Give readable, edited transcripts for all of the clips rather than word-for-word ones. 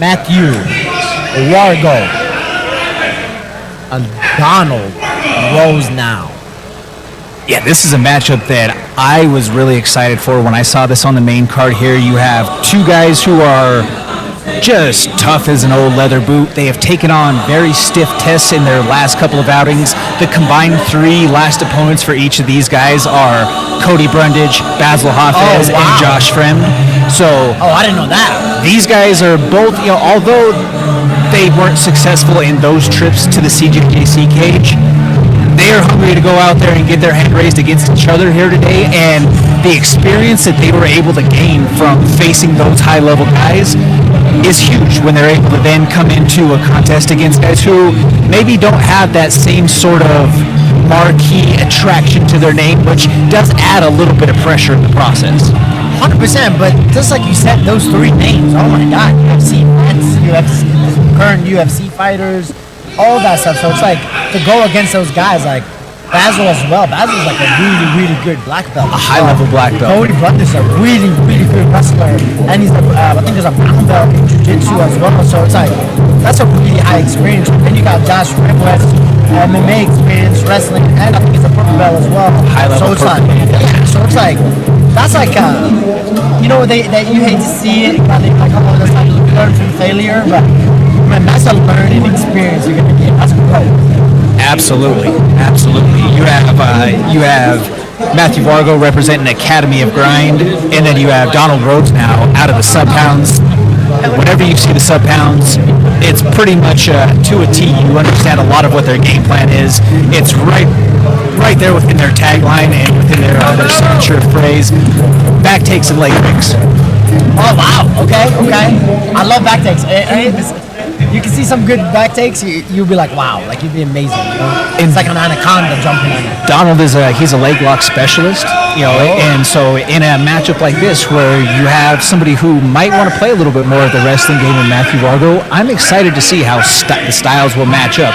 Matthew Wargo and Donald Rosenow. Yeah, this is a matchup that I was really excited for when I saw this on the main card here. You have two guys who are just tough as an old leather boot. They have taken on very stiff tests in their last couple of outings. The combined 3 last opponents for each of these guys are Cody Brundage, Basil Hafez, and Josh Fremd. So, I didn't know that. These guys are both, although they weren't successful in those trips to the CJJC cage, they are hungry to go out there and get their hand raised against each other here today, and the experience that they were able to gain from facing those high-level guys is huge when they're able to then come into a contest against guys who maybe don't have that same sort of marquee attraction to their name, which does add a little bit of pressure in the process. 100%, but just like you said, those 3 names, oh my God, UFC fans, UFC, current UFC fighters, all that stuff. So it's like to go against those guys, like Basil as well. Basil's like a really, really good black belt. A high-level black belt. Cody Brundage is a really, really good wrestler, and he's I think there's a brown belt in jiu-jitsu as well. So it's like that's a really high experience. Then you got Josh Fremd, who has MMA experience, wrestling, and I think he's a purple belt as well. High-level purple. So it's like that's like that you hate to see it, but like that's like learn from failure, but. Man, that's a learning experience you're gonna get. That's great. Absolutely. You have Matthew Wargo representing Academy of Grind, and then you have Donald Rosenow out of the Sub Hounds. Whenever you see the Sub Hounds, it's pretty much to a T. You understand a lot of what their game plan is. It's right there within their tagline and within their signature phrase: back takes and leg kicks. Oh wow! Okay. I love back takes. You can see some good back takes. You'll be like, wow, like you'd be amazing. It's like an anaconda jumping on you. Donald he's a leg lock specialist, and so in a matchup like this where you have somebody who might want to play a little bit more of the wrestling game in Matthew Wargo, I'm excited to see how the styles will match up.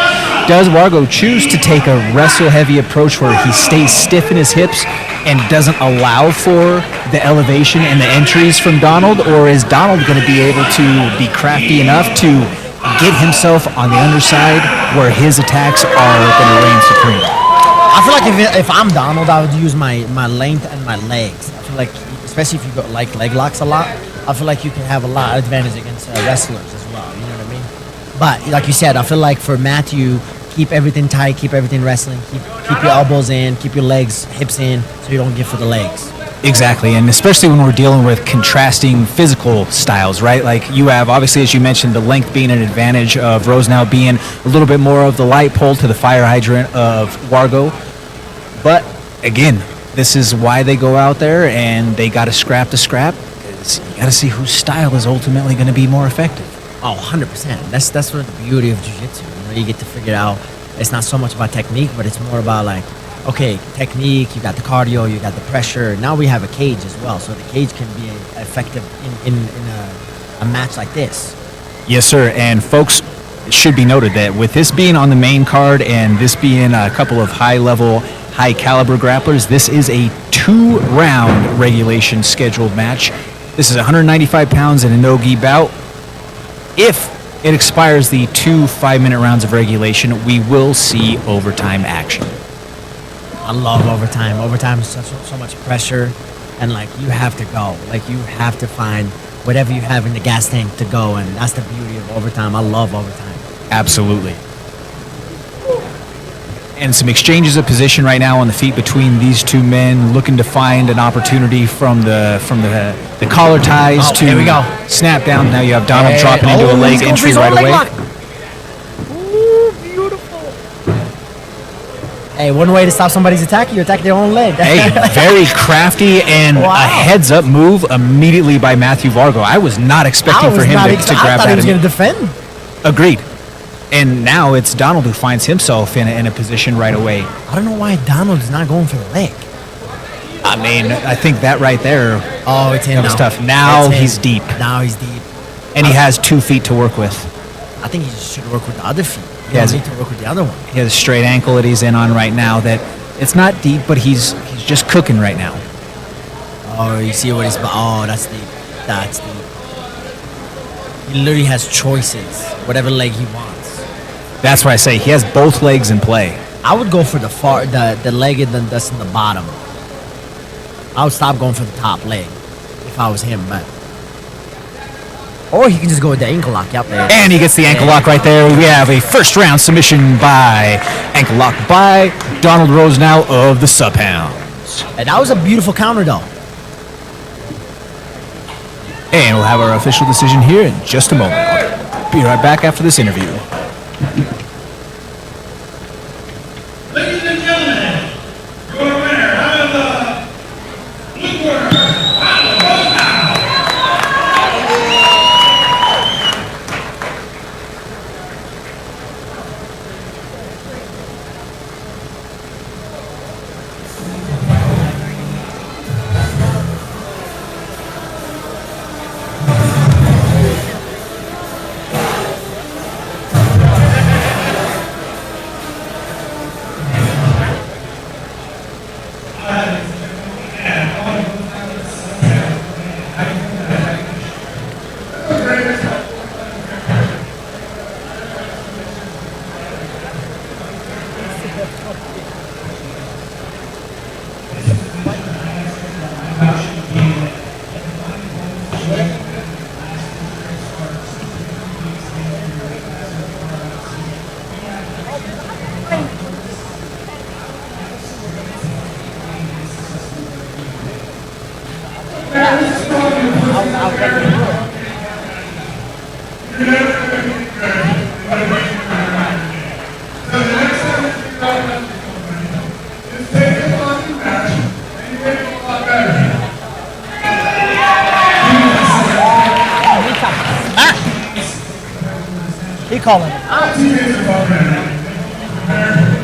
Does Wargo choose to take a wrestle-heavy approach where he stays stiff in his hips and doesn't allow for the elevation and the entries from Donald, or is Donald going to be able to be crafty enough to get himself on the underside where his attacks are going to reign supreme? I feel like if I'm Donald, I would use my length and my legs. I feel like, especially if you go like leg locks a lot, I feel like you can have a lot of advantage against wrestlers as well. You know what I mean? But like you said, I feel like for Matthew, keep everything tight, keep everything wrestling, keep your elbows in, keep your legs, hips in, so you don't get for the legs. Exactly, and especially when we're dealing with contrasting physical styles, right? Like you have, obviously, as you mentioned, the length being an advantage of Rosenow being a little bit more of the light pole to the fire hydrant of Wargo. But, again, this is why they go out there and they got to scrap the scrap, because you got to see whose style is ultimately going to be more effective. Oh, 100%. That's what the beauty of jiu-jitsu. You get to figure it out. It's not so much about technique, but it's more about like, okay, technique, you got the cardio, you got the pressure. Now we have a cage as well, so the cage can be effective in a match like this. Yes, sir. And folks, it should be noted that with this being on the main card and this being a couple of high-level, high-caliber grapplers, this is a 2-round regulation scheduled match. This is 195 pounds in a no-gi bout. If it expires the 2 5-minute rounds of regulation, we will see overtime action. I love overtime. Overtime is so much pressure, and like you have to go. Like you have to find whatever you have in the gas tank to go, and that's the beauty of overtime. I love overtime. Absolutely. And some exchanges of position right now on the feet between these two men, looking to find an opportunity from the collar ties to here we go. Snap down. Now you have Donald dropping into a leg entry right away. Hey, one way to stop somebody's attack, you attack their own leg. Hey, very crafty and a heads-up move immediately by Matthew Wargo. I was not expecting for him to grab that. I thought he was going to defend. Agreed. And now it's Donald who finds himself in a position right away. I don't know why Donald is not going for the leg. I mean, I think that right there. Oh, it's him now. Tough. Now he's deep. Now he's deep. And he has 2 feet to work with. I think he should work with the other feet. He doesn't need to work with the other one. He has a straight ankle that he's in on right now that it's not deep, but he's just cooking right now. Oh, you see what he's... Oh, that's deep. That's deep. He literally has choices, whatever leg he wants. That's why I say he has both legs in play. I would go for the leg that's in the bottom. I would stop going for the top leg if I was him, but. Or he can just go with the ankle lock. Yep. And he gets the ankle lock right there. We have a first round submission by ankle lock by Donald Rosenow of the Subhounds. And that was a beautiful counter, though. And we'll have our official decision here in just a moment. I'll be right back after this interview. Ladies and gentlemen, your winner out of the blue corner, Rosenow. He calling. Teammates are all ready.